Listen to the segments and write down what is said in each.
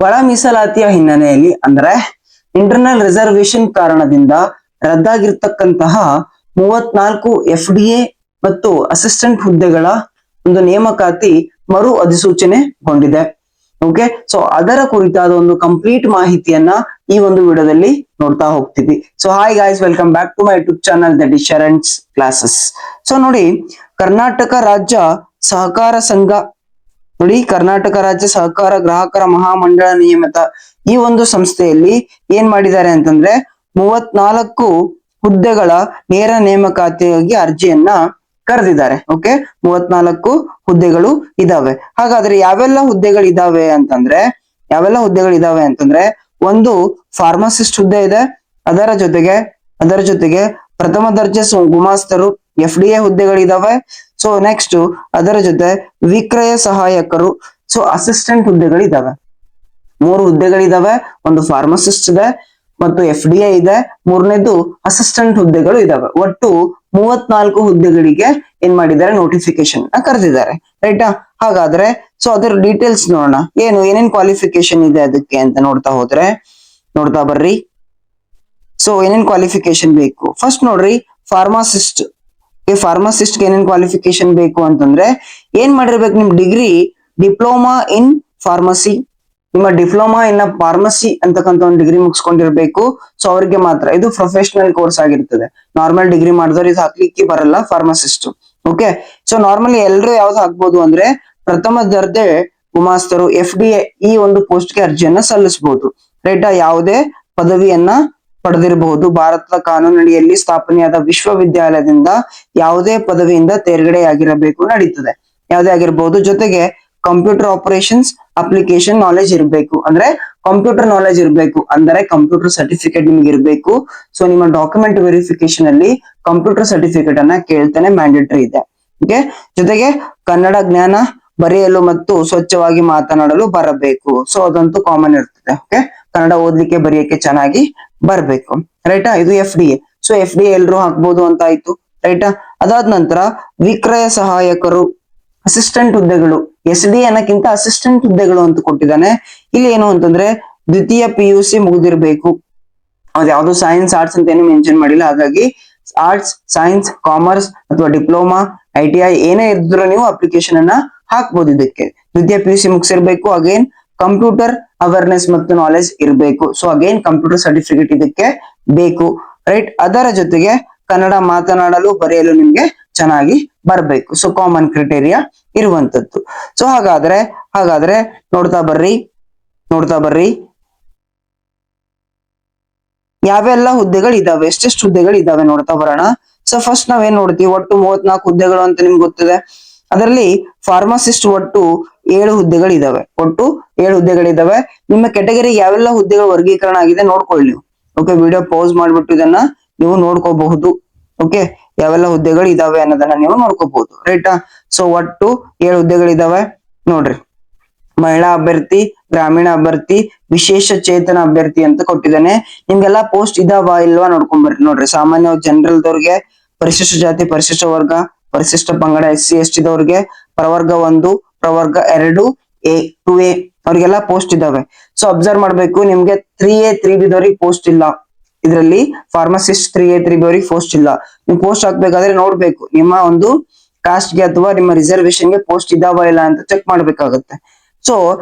ಒಳ ಮೀಸಲಾತಿಯ ಹಿನ್ನೆಲೆಯಲ್ಲಿ ಅಂದ್ರೆ ಇಂಟರ್ನಲ್ ರಿಸರ್ವೇಶನ್ ಕಾರಣದಿಂದ ರದ್ದಾಗಿರ್ತಕ್ಕಂತಹ 34 FDA ಮತ್ತು ಅಸಿಸ್ಟೆಂಟ್ ಹುದ್ದೆಗಳ ಒಂದು ನೇಮಕಾತಿ ಮರು ಅಧಿಸೂಚನೆಗೊಂಡಿದೆ. ಓಕೆ, ಸೊ ಅದರ ಕುರಿತಾದ ಒಂದು ಕಂಪ್ಲೀಟ್ ಮಾಹಿತಿಯನ್ನ ಈ ಒಂದು ವಿಡಿಯೋದಲ್ಲಿ ನೋಡ್ತಾ ಹೋಗ್ತೀವಿ. So hi guys, welcome back to my YouTube channel that is Sharan's classes. So ನೋಡಿ, ಕರ್ನಾಟಕ ರಾಜ್ಯ ಸಹಕಾರ ಸಂಘ, ನೋಡಿ ಕರ್ನಾಟಕ ರಾಜ್ಯ ಸಹಕಾರ ಗ್ರಾಹಕರ ಮಹಾಮಂಡಳ ನಿಯಮಿತ ಈ ಒಂದು ಸಂಸ್ಥೆಯಲ್ಲಿ ಏನ್ ಮಾಡಿದ್ದಾರೆ ಅಂತಂದ್ರೆ 34 ಹುದ್ದೆಗಳ ನೇರ ನೇಮಕಾತಿಯಾಗಿ ಅರ್ಜಿಯನ್ನ ಕರೆದಿದ್ದಾರೆ. ಓಕೆ, 34 ಹುದ್ದೆಗಳು ಇದಾವೆ. ಹಾಗಾದ್ರೆ ಯಾವೆಲ್ಲ ಹುದ್ದೆಗಳಿದಾವೆ ಅಂತಂದ್ರೆ ಒಂದು ಫಾರ್ಮಸಿಸ್ಟ್ ಹುದ್ದೆ ಇದೆ. ಅದರ ಜೊತೆಗೆ ಪ್ರಥಮ ದರ್ಜೆ ಗುಮಾಸ್ತರು FDA ಹುದ್ದೆಗಳಿದಾವೆ. ಸೊ ನೆಕ್ಸ್ಟ್ ಅದರ ಜೊತೆ ವಿಕ್ರಯ ಸಹಾಯಕರು, ಸೊ ಅಸಿಸ್ಟೆಂಟ್ ಹುದ್ದೆಗಳಿದಾವೆ. 3 ಹುದ್ದೆಗಳಿದಾವೆ. ಒಂದು ಫಾರ್ಮಸಿಸ್ಟ್ ಇದೆ ಮತ್ತು FDA ಇದೆ, ಮೂರನೇದು ಅಸಿಸ್ಟೆಂಟ್ ಹುದ್ದೆಗಳು ಇದಾವೆ. ಒಟ್ಟು 34 ಹುದ್ದೆಗಳಿಗೆ ಏನ್ ಮಾಡಿದ್ದಾರೆ, ನೋಟಿಫಿಕೇಶನ್ ಕರೆದಿದ್ದಾರೆ. ರೈಟಾ? ಹಾಗಾದ್ರೆ ಸೊ ಅದರ ಡೀಟೇಲ್ಸ್ ನೋಡೋಣ. ಏನೇನ್ ಕ್ವಾಲಿಫಿಕೇಶನ್ ಇದೆ ಅದಕ್ಕೆ ಅಂತ ನೋಡ್ತಾ ಬರ್ರಿ. ಸೊ ಏನೇನ್ ಕ್ವಾಲಿಫಿಕೇಶನ್ ಬೇಕು ಫಸ್ಟ್ ನೋಡ್ರಿ. ಫಾರ್ಮಸಿಸ್ಟ್ ಏನೇನ್ ಕ್ವಾಲಿಫಿಕೇಶನ್ ಬೇಕು ಅಂತಂದ್ರೆ ಏನ್ ಮಾಡಿರ್ಬೇಕು, ನಿಮ್ ಡಿಪ್ಲೊಮಾ ಇನ್ ಫಾರ್ಮಸಿ, ನಿಮ್ಮ ಡಿಪ್ಲೊಮಾ ಇನ್ ಫಾರ್ಮಸಿ ಅಂತಕ್ಕಂಥ ಒಂದು ಡಿಗ್ರಿ ಮುಗಿಸ್ಕೊಂಡಿರ್ಬೇಕು. ಸೊ ಅವ್ರಿಗೆ ಮಾತ್ರ ಇದು ಪ್ರೊಫೆಷನಲ್ ಕೋರ್ಸ್ ಆಗಿರ್ತದೆ. ನಾರ್ಮಲ್ ಡಿಗ್ರಿ ಮಾಡಿದವ್ರು ಇದು ಹಾಕ್ಲಿಕ್ಕೆ ಬರಲ್ಲ, ಫಾರ್ಮಸಿಸ್ಟ್. ಓಕೆ, ಸೊ ನಾರ್ಮಲಿ ಎಲ್ರು ಯಾವ್ದು ಹಾಕ್ಬೋದು ಅಂದ್ರೆ ಪ್ರಥಮ ದರ್ಜೆ ಗುಮಾಸ್ತರು FDA ಈ ಒಂದು ಪೋಸ್ಟ್ ಗೆ ಅರ್ಜಿಯನ್ನ ಸಲ್ಲಿಸಬಹುದು. ರೈಟಾ? ಯಾವುದೇ ಪದವಿಯನ್ನ ಪಡೆದಿರಬಹುದು. ಭಾರತದ ಕಾನೂನಡಿಯಲ್ಲಿ ಸ್ಥಾಪನೆಯಾದ ವಿಶ್ವವಿದ್ಯಾಲಯದಿಂದ ಯಾವುದೇ ಪದವಿಯಿಂದ ತೇರ್ಗಡೆಯಾಗಿರಬೇಕು, ನಡೀತದೆ. ಯಾವುದೇ ಆಗಿರ್ಬಹುದು. ಜೊತೆಗೆ ಕಂಪ್ಯೂಟರ್ ಆಪರೇಷನ್ಸ್ ಅಪ್ಲಿಕೇಶನ್ ನಾಲೆಜ್ ಇರಬೇಕು. ಅಂದ್ರೆ ಕಂಪ್ಯೂಟರ್ ನಾಲೆಜ್ ಇರಬೇಕು, ಅಂದ್ರೆ ಕಂಪ್ಯೂಟರ್ ಸರ್ಟಿಫಿಕೇಟ್ ನಿಮ್ಗೆ ಇರಬೇಕು. ಸೊ ನಿಮ್ಮ ಡಾಕ್ಯುಮೆಂಟ್ ವೆರಿಫಿಕೇಶನ್ ಅಲ್ಲಿ ಕಂಪ್ಯೂಟರ್ ಸರ್ಟಿಫಿಕೇಟ್ ಅನ್ನ ಕೇಳ್ತಾನೆ, ಮ್ಯಾಂಡೇಟರಿ ಇದೆ. ಓಕೆ, ಜೊತೆಗೆ ಕನ್ನಡ ಜ್ಞಾನ, ಬರೆಯಲು ಮತ್ತು ಸ್ವಚ್ಛವಾಗಿ ಮಾತನಾಡಲು ಬರಬೇಕು. ಸೊ ಅದಂತೂ ಕಾಮನ್ ಇರ್ತದೆ. ಓಕೆ, ಕನ್ನಡ ಓದ್ಲಿಕ್ಕೆ ಬರೆಯಕ್ಕೆ ಚೆನ್ನಾಗಿ ಬರ್ಬೇಕು. ರೈಟಾ? ಇದು FDA. ಸೊ FDA ಎಲ್ರು ಹಾಕ್ಬೋದು ಅಂತ ಆಯ್ತು. ರೈಟಾ? ಅದಾದ ನಂತರ ವಿಕ್ರಯ ಸಹಾಯಕರು, ಅಸಿಸ್ಟೆಂಟ್ ಹುದ್ದೆಗಳು. SD ಅನ್ನಕ್ಕಿಂತ ಅಸಿಸ್ಟೆಂಟ್ ಹುದ್ದೆಗಳು ಅಂತ ಕೊಟ್ಟಿದ್ದಾನೆ. ಇಲ್ಲಿ ಏನು ಅಂತಂದ್ರೆ ದ್ವಿತೀಯ PUC ಮುಗಿದಿರ್ಬೇಕು. ಅದ್ ಯಾವ್ದು ಸೈನ್ಸ್ ಆರ್ಟ್ಸ್ ಅಂತ ಏನು ಮೆನ್ಷನ್ ಮಾಡಿಲ್ಲ. ಹಾಗಾಗಿ ಆರ್ಟ್ಸ್, ಸೈನ್ಸ್, ಕಾಮರ್ಸ್ ಅಥವಾ ಡಿಪ್ಲೊಮಾ, ITI ಏನೇ ಇದ್ರು ನೀವು ಅಪ್ಲಿಕೇಶನ್ ಅನ್ನ ಹಾಕ್ಬೋದು. ಇದಕ್ಕೆ ದ್ವಿತೀಯ PUC ಮುಗಿಸಿರ್ಬೇಕು. ಅಗೇನ್ ಕಂಪ್ಯೂಟರ್ ಅವೇರ್ನೆಸ್ ಮತ್ತು ನಾಲೆಜ್ ಇರಬೇಕು. ಸೊ ಅಗೇನ್ ಕಂಪ್ಯೂಟರ್ ಸರ್ಟಿಫಿಕೇಟ್ ಇದಕ್ಕೆ ಬೇಕು. ರೈಟ್? ಅದರ ಜೊತೆಗೆ ಕನ್ನಡ ಮಾತನಾಡಲು ಬರೆಯಲು ನಿಮ್ಗೆ ಚೆನ್ನಾಗಿ ಬರ್ಬೇಕು. ಸೊ ಕಾಮನ್ ಕ್ರೈಟೇರಿಯಾ ಇರುವಂತದ್ದು. ಸೊ ಹಾಗಾದ್ರೆ ನೋಡ್ತಾ ಬರ್ರಿ ಯಾವೆಲ್ಲ ಹುದ್ದೆಗಳಿದಾವೆ, ಎಷ್ಟೆಷ್ಟು ಹುದ್ದೆಗಳಿದಾವೆ ನೋಡ್ತಾ ಬರೋಣ. ಸೊ ಫಸ್ಟ್ ನಾವೇನ್ ನೋಡ್ತೀವಿ, ಒಟ್ಟು 34 ಹುದ್ದೆಗಳು ಅಂತ ನಿಮ್ಗೆ ಗೊತ್ತಿದೆ. ಅದರಲ್ಲಿ ಫಾರ್ಮಸಿಸ್ಟ್ ಒಟ್ಟು 7 ಹುದ್ದೆಗಳಿದಾವೆ. ನಿಮ್ಮ ಕೆಟಗರಿ ಯಾವೆಲ್ಲ ಹುದ್ದೆಗಳು ವರ್ಗೀಕರಣ ಆಗಿದೆ ನೋಡ್ಕೊಳ್ಳಿ ನೀವು. ಓಕೆ, ವಿಡಿಯೋ ಪೌಸ್ ಮಾಡ್ಬಿಟ್ಟು ಇದನ್ನ ನೀವು ನೋಡ್ಕೋಬಹುದು. ಓಕೆ, ಯಾವೆಲ್ಲ ಹುದ್ದೆಗಳು ಇದಾವೆ ಅನ್ನೋದನ್ನ ನೀವು ನೋಡ್ಕೋಬಹುದು. ರೈಟಾ? ಸೊ ಒಟ್ಟು 7 ಹುದ್ದೆಗಳಿದಾವೆ ನೋಡ್ರಿ. ಮಹಿಳಾ ಅಭ್ಯರ್ಥಿ, ಗ್ರಾಮೀಣ ಅಭ್ಯರ್ಥಿ, ವಿಶೇಷ ಚೇತನ ಅಭ್ಯರ್ಥಿ ಅಂತ ಕೊಟ್ಟಿದ್ದಾನೆ. ನಿಮ್ಗೆಲ್ಲಾ ಪೋಸ್ಟ್ ಇದಾವ ಇಲ್ವಾ ನೋಡ್ಕೊಂಡ್ಬರ್ರಿ. ನೋಡ್ರಿ, ಸಾಮಾನ್ಯ ಜನರಲ್ ದವ್ರಿಗೆ, ಪರಿಶಿಷ್ಟ ಜಾತಿ, ಪರಿಶಿಷ್ಟ ವರ್ಗ, ಪರಿಶಿಷ್ಟ ಪಂಗಡ, SC ST ದವ್ರಿಗೆ, ಪ್ರವರ್ಗ 1, ಪ್ರವರ್ಗ 2A 2A ಅವ್ರಿಗೆಲ್ಲ ಪೋಸ್ಟ್ ಇದಾವೆ. ಸೊ ಅಬ್ಸರ್ವ್ ಮಾಡ್ಬೇಕು, ನಿಮ್ಗೆ 3A 3B ದವ್ರಿಗೆ ಪೋಸ್ಟ್ ಇಲ್ಲ. ಇದರಲ್ಲಿ ಫಾರ್ಮಸಿಸ್ಟ್ 3A 3B ಅವ್ರಿಗೆ ಪೋಸ್ಟ್ ಇಲ್ಲ. ನೀವು ಪೋಸ್ಟ್ ಹಾಕ್ಬೇಕಾದ್ರೆ ನೋಡ್ಬೇಕು, ನಿಮ್ಮ ಒಂದು ಕಾಸ್ಟ್ಗೆ ಅಥವಾ ನಿಮ್ಮ ರಿಸರ್ವೇಶನ್ ಗೆ ಪೋಸ್ಟ್ ಇದಾವ ಇಲ್ಲ ಅಂತ ಚೆಕ್ ಮಾಡ್ಬೇಕಾಗುತ್ತೆ. ಸೊ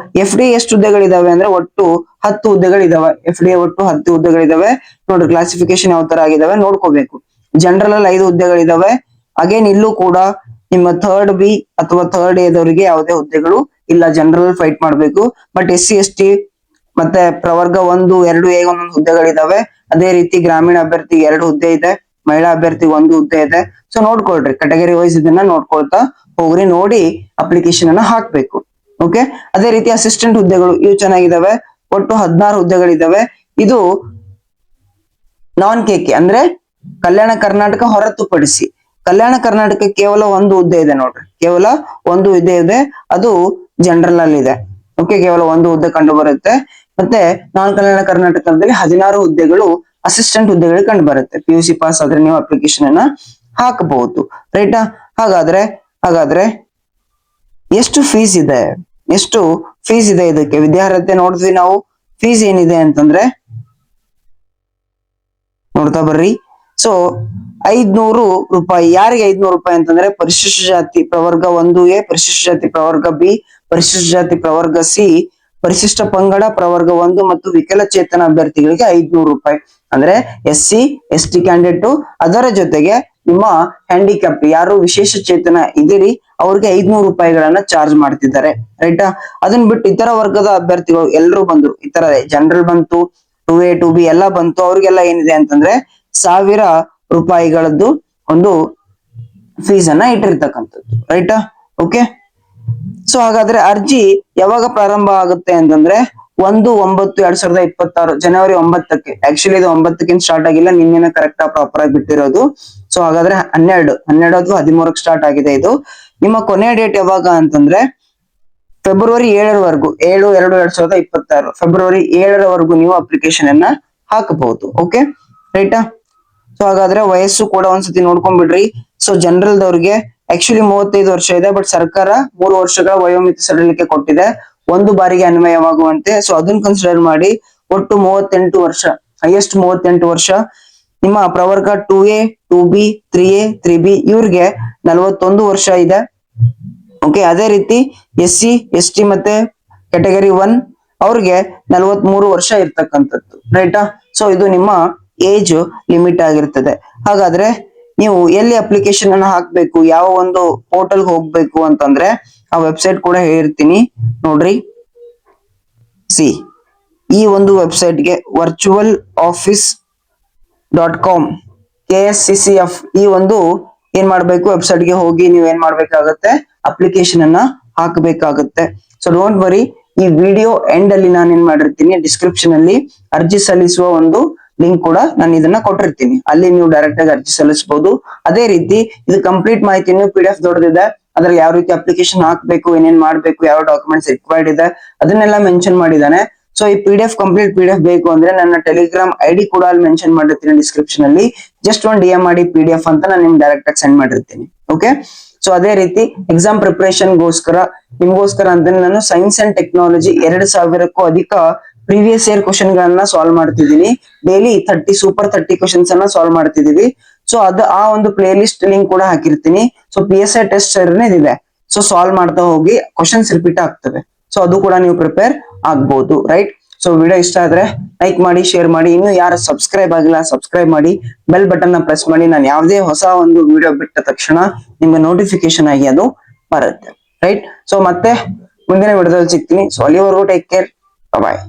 FDA ಎಷ್ಟು ಹುದ್ದೆಗಳಿದಾವೆ ಅಂದ್ರೆ ಒಟ್ಟು 10 ಹುದ್ದೆಗಳಿದಾವೆ. FDA ಒಟ್ಟು 10 ಹುದ್ದೆಗಳಿದಾವೆ. ನೋಡ್ರಿ, ಕ್ಲಾಸಿಫಿಕೇಶನ್ ಯಾವ ತರ ಆಗಿದಾವೆ ನೋಡ್ಕೋಬೇಕು. ಜನರಲ್ ಅಲ್ಲಿ 5 ಹುದ್ದೆಗಳಿದಾವೆ. ಅಗೇನ್ ಇಲ್ಲೂ ಕೂಡ ನಿಮ್ಮ 3rd B ಅಥವಾ 3rd A ದವರಿಗೆ ಯಾವುದೇ ಹುದ್ದೆಗಳು ಇಲ್ಲ, ಜನರಲ್ ಫೈಟ್ ಮಾಡ್ಬೇಕು. ಬಟ್ SC ST ಮತ್ತೆ ಪ್ರವರ್ಗ 1, 2A ಒಂದೊಂದು ಹುದ್ದೆಗಳಿದಾವೆ. ಅದೇ ರೀತಿ ಗ್ರಾಮೀಣ ಅಭ್ಯರ್ಥಿ 2 ಹುದ್ದೆ ಇದೆ, ಮಹಿಳಾ ಅಭ್ಯರ್ಥಿ 1 ಹುದ್ದೆ ಇದೆ. ಸೊ ನೋಡ್ಕೊಳ್ರಿ, ಕೆಟಗರಿ ವೈಸ್ ಇದನ್ನ ನೋಡ್ಕೊಳ್ತಾ ಹೋಗ್ರಿ. ನೋಡಿ ಅಪ್ಲಿಕೇಶನ್ ಅನ್ನ ಹಾಕ್ಬೇಕು. ಓಕೆ, ಅದೇ ರೀತಿ ಅಸಿಸ್ಟೆಂಟ್ ಹುದ್ದೆಗಳು ಇವು ಚೆನ್ನಾಗಿದಾವೆ. ಒಟ್ಟು 16 ಹುದ್ದೆಗಳಿದಾವೆ. ಇದು ನಾನ್ KK ಅಂದ್ರೆ ಕಲ್ಯಾಣ ಕರ್ನಾಟಕ ಹೊರತುಪಡಿಸಿ. ಕಲ್ಯಾಣ ಕರ್ನಾಟಕ ಕೇವಲ 1 ಹುದ್ದೆ ಇದೆ ನೋಡ್ರಿ, ಕೇವಲ 1 ಹುದ್ದೆ ಇದೆ. ಅದು ಜನರಲ್ ಅಲ್ಲಿ ಇದೆ. ಓಕೆ, ಕೇವಲ 1 ಹುದ್ದೆ ಕಂಡು ಬರುತ್ತೆ. ಮತ್ತೆ ನಾನ್ ಕಲ್ಯಾಣ ಕರ್ನಾಟಕದಲ್ಲಿ 16 ಹುದ್ದೆಗಳು ಅಸಿಸ್ಟೆಂಟ್ ಹುದ್ದೆಗಳಿಗೆ ಕಂಡು ಬರುತ್ತೆ. PUC ಪಾಸ್ ಆದ್ರೆ ನೀವು ಅಪ್ಲಿಕೇಶನ್ ಅನ್ನ ಹಾಕಬಹುದು. ರೈಟಾ? ಹಾಗಾದ್ರೆ ಎಷ್ಟು ಫೀಸ್ ಇದೆ, ಎಷ್ಟು ಫೀಸ್ ಇದೆ ಇದಕ್ಕೆ. ವಿದ್ಯಾರ್ಹತೆ ನೋಡಿದ್ವಿ ನಾವು. ಫೀಸ್ ಏನಿದೆ ಅಂತಂದ್ರೆ ನೋಡ್ತಾ ಬರ್ರಿ. ಸೊ 500 ರೂಪಾಯಿ. ಯಾರಿಗೆ 500 ರೂಪಾಯಿ ಅಂತಂದ್ರೆ ಪರಿಶಿಷ್ಟ ಜಾತಿ ಪ್ರವರ್ಗ 1A, ಪರಿಶಿಷ್ಟ ಜಾತಿ ಪ್ರವರ್ಗ B, ಪರಿಶಿಷ್ಟ ಜಾತಿ ಪ್ರವರ್ಗ C, ಪರಿಶಿಷ್ಟ ಪಂಗಡ ಪ್ರವರ್ಗ 1 ಮತ್ತು ವಿಕಲಚೇತನ ಅಭ್ಯರ್ಥಿಗಳಿಗೆ 500 ರೂಪಾಯಿ. ಅಂದ್ರೆ SC, ST ಕ್ಯಾಂಡಿಡೇಟ್, ಅದರ ಜೊತೆಗೆ ನಿಮ್ಮ ಹ್ಯಾಂಡಿಕ್ಯಾಪ್ ಯಾರು ವಿಶೇಷ ಚೇತನ ಇದೀರಿ ಅವ್ರಿಗೆ 500 ರೂಪಾಯಿಗಳನ್ನ ಚಾರ್ಜ್ ಮಾಡ್ತಿದ್ದಾರೆ. ರೈಟಾ? ಅದನ್ನ ಬಿಟ್ಟು ಇತರ ವರ್ಗದ ಅಭ್ಯರ್ಥಿಗಳು ಎಲ್ಲರೂ ಬಂದ್ರು, ಇತರ ಜನರಲ್ ಬಂತು, 2A 2B ಎಲ್ಲ ಬಂತು, ಅವ್ರಿಗೆಲ್ಲ ಏನಿದೆ ಅಂತಂದ್ರೆ 1000 ರೂಪಾಯಿಗಳದ್ದು ಒಂದು ಫೀಸ್ ಅನ್ನ ಇಟ್ಟಿರ್ತಕ್ಕಂಥದ್ದು. ರೈಟಾ? ಓಕೆ. ಸೊ ಹಾಗಾದ್ರೆ ಅರ್ಜಿ ಯಾವಾಗ ಪ್ರಾರಂಭ ಆಗುತ್ತೆ ಅಂತಂದ್ರೆ 1/9/2026 ಜನವರಿ 9ಕ್ಕೆ. ಆಕ್ಚುಲಿ ಇದು 9ಕ್ಕಿಂತ ಸ್ಟಾರ್ಟ್ ಆಗಿಲ್ಲ, ನಿನ್ನೆ ಕರೆಕ್ಟ್ ಪ್ರಾಪರ್ ಆಗಿ ಬಿಟ್ಟಿರೋದು. ಸೊ ಹಾಗಾದ್ರೆ 12 ಅಥವಾ 13ಕ್ಕೆ ಸ್ಟಾರ್ಟ್ ಆಗಿದೆ ಇದು. ನಿಮ್ಮ ಕೊನೆಯ ಡೇಟ್ ಯಾವಾಗ ಅಂತಂದ್ರೆ ಫೆಬ್ರವರಿ 7ರವರೆಗೂ, 7/2/2026 ಫೆಬ್ರವರಿ 7ರವರೆಗೂ ನೀವು ಅಪ್ಲಿಕೇಶನ್ ಅನ್ನ ಹಾಕಬಹುದು. ಓಕೆ ರೈಟಾ? ಸೊ ಹಾಗಾದ್ರೆ ವಯಸ್ಸು ಕೂಡ ಒಂದ್ಸತಿ ನೋಡ್ಕೊಂಡ್ಬಿಡ್ರಿ. ಸೊ ಜನರಲ್ ದವ್ರಿಗೆ ಆಕ್ಚುಲಿ 35 ವರ್ಷ ಇದೆ, ಬಟ್ ಸರ್ಕಾರ 3 ವರ್ಷಗಳ ವಯೋಮಿತಿ ಸಡಿಲಿಕೆ ಕೊಟ್ಟಿದೆ, ಒಂದು ಬಾರಿಗೆ ಅನ್ವಯವಾಗುವಂತೆ. ಸೊ ಅದನ್ನ ಕನ್ಸಿಡರ್ ಮಾಡಿ ಒಟ್ಟು 38 ವರ್ಷ, ಹೈಯೆಸ್ಟ್ 38 ವರ್ಷ. ನಿಮ್ಮ ಪ್ರವರ್ಗ 2A 2B 3A 3B ಇವ್ರಿಗೆ 41 ವರ್ಷ ಇದೆ. ಓಕೆ. ಅದೇ ರೀತಿ SC ST ಮತ್ತೆ ಕ್ಯಾಟಗರಿ 1 ಅವ್ರಿಗೆ 43 ವರ್ಷ ಇರ್ತಕ್ಕಂಥದ್ದು. ರೈಟಾ? ಸೊ ಇದು ನಿಮ್ಮ ಏಜ್ ಲಿಮಿಟ್ ಆಗಿರ್ತದೆ. ಹಾಗಾದ್ರೆ ನೀವು ಎಲ್ಲಿ ಅಪ್ಲಿಕೇಶನ್ ಅನ್ನ ಹಾಕ್ಬೇಕು, ಯಾವ ಒಂದು ಪೋರ್ಟಲ್ ಹೋಗ್ಬೇಕು ಅಂತಂದ್ರೆ ಆ ವೆಬ್ಸೈಟ್ ಕೂಡ ಹೇಳಿರ್ತೀನಿ ನೋಡ್ರಿ. ಈ ಒಂದು ವೆಬ್ಸೈಟ್ಗೆ virtualoffice.com KSCCF ಈ ಒಂದು ಏನ್ ಮಾಡ್ಬೇಕು, ವೆಬ್ಸೈಟ್ಗೆ ಹೋಗಿ ನೀವ್ ಏನ್ ಮಾಡ್ಬೇಕಾಗತ್ತೆ, ಅಪ್ಲಿಕೇಶನ್ ಅನ್ನ ಹಾಕಬೇಕಾಗತ್ತೆ. ಸೊ ಡೋಂಟ್ ವರಿ, ಈ ವಿಡಿಯೋ ಎಂಡ್ ಅಲ್ಲಿ ನಾನು ಏನ್ ಮಾಡಿರ್ತೀನಿ, ಡಿಸ್ಕ್ರಿಪ್ಷನ್ ಅಲ್ಲಿ ಅರ್ಜಿ ಸಲ್ಲಿಸುವ ಒಂದು ಲಿಂಕ್ ಕೂಡ ನಾನು ಇದನ್ನ ಕೊಟ್ಟಿರ್ತೀನಿ, ಅಲ್ಲಿ ನೀವು ಡೈರೆಕ್ಟ್ ಆಗಿ ಅರ್ಜಿ ಸಲ್ಲಿಸಬಹುದು. ಅದೇ ರೀತಿ ಇದು ಕಂಪ್ಲೀಟ್ ಮಾಹಿತಿಯನ್ನು PDF ದೊಡ್ಡದಿದೆ, ಅದ್ರಲ್ಲಿ ಯಾವ ರೀತಿ ಅಪ್ಲಿಕೇಶನ್ ಹಾಕ್ಬೇಕು, ಏನೇನ್ ಮಾಡ್ಬೇಕು, ಯಾವ ಡಾಕ್ಯುಮೆಂಟ್ಸ್ ರಿಕ್ವೈರ್ಡ್ ಇದೆ ಅದನ್ನೆಲ್ಲ ಮೆನ್ಷನ್ ಮಾಡಿದ್ದಾನೆ. ಸೊ ಈ ಕಂಪ್ಲೀಟ್ PDF ಬೇಕು ಅಂದ್ರೆ ನನ್ನ ಟೆಲಿಗ್ರಾಮ್ ID ಕೂಡ ಅಲ್ಲಿ ಮೆನ್ಷನ್ ಮಾಡಿರ್ತೀನಿ ಡಿಸ್ಕ್ರಿಪ್ಷನ್ ಅಲ್ಲಿ. ಜಸ್ಟ್ ಒಂದು DM ಮಾಡಿ PDF ಅಂತ ನಾನು ನಿಮ್ಗೆ ಡೈರೆಕ್ಟ್ ಆಗಿ ಸೆಂಡ್ ಮಾಡಿರ್ತೀನಿ. ಓಕೆ. ಸೊ ಅದೇ ರೀತಿ ಎಕ್ಸಾಮ್ ಪ್ರಿಪರೇಷನ್ ನಿಮ್ಗೋಸ್ಕರ ಅಂತ ನಾನು ಸೈನ್ಸ್ ಅಂಡ್ ಟೆಕ್ನಾಲಜಿ 2000ಕ್ಕೂ ಅಧಿಕ ಪ್ರೀವಿಯಸ್ ಇಯರ್ ಕ್ವಶನ್ ಗಳನ್ನ ಸಾಲ್ವ್ ಮಾಡ್ತಿದ್ದೀನಿ. ಡೈಲಿ 30 ಕ್ವಶನ್ಸ್ ಅನ್ನ ಸಾಲ್ವ್ ಮಾಡ್ತಿದೀವಿ. ಸೊ ಆ ಒಂದು ಪ್ಲೇ ಲಿಸ್ಟ್ ಲಿಂಕ್ ಕೂಡ ಹಾಕಿರ್ತೀನಿ. ಸೊ PSI ಟೆಸ್ಟ್ ಇದೆ. ಸೊ ಸಾಲ್ವ್ ಮಾಡ್ತಾ ಹೋಗಿ ಕ್ವಶನ್ಸ್ ರಿಪೀಟ್ ಆಗ್ತವೆ. ಸೊ ಅದು ಕೂಡ ನೀವು ಪ್ರಿಪೇರ್ ಆಗ್ಬಹುದು. ರೈಟ್? ಸೊ ವಿಡಿಯೋ ಇಷ್ಟ ಆದ್ರೆ ಲೈಕ್ ಮಾಡಿ, ಶೇರ್ ಮಾಡಿ. ಇನ್ನು ಯಾರು ಸಬ್ಸ್ಕ್ರೈಬ್ ಆಗಿಲ್ಲ ಸಬ್ಸ್ಕ್ರೈಬ್ ಮಾಡಿ, ಬೆಲ್ ಬಟನ್ ನ ಪ್ರೆಸ್ ಮಾಡಿ. ನಾನು ಯಾವುದೇ ಹೊಸ ಒಂದು ವಿಡಿಯೋ ಬಿಟ್ಟ ತಕ್ಷಣ ನಿಮ್ಗೆ ನೋಟಿಫಿಕೇಶನ್ ಆಗಿ ಅದು ಬರುತ್ತೆ. ರೈಟ್? ಸೊ ಮತ್ತೆ ಮುಂದಿನ ವಿಡಿಯೋದಲ್ಲಿ ಸಿಗ್ತೀನಿ. ಸೊ ಅಲ್ಲಿವರೆಗೂ ಟೇಕ್ ಕೇರ್. ಬಾಯ್.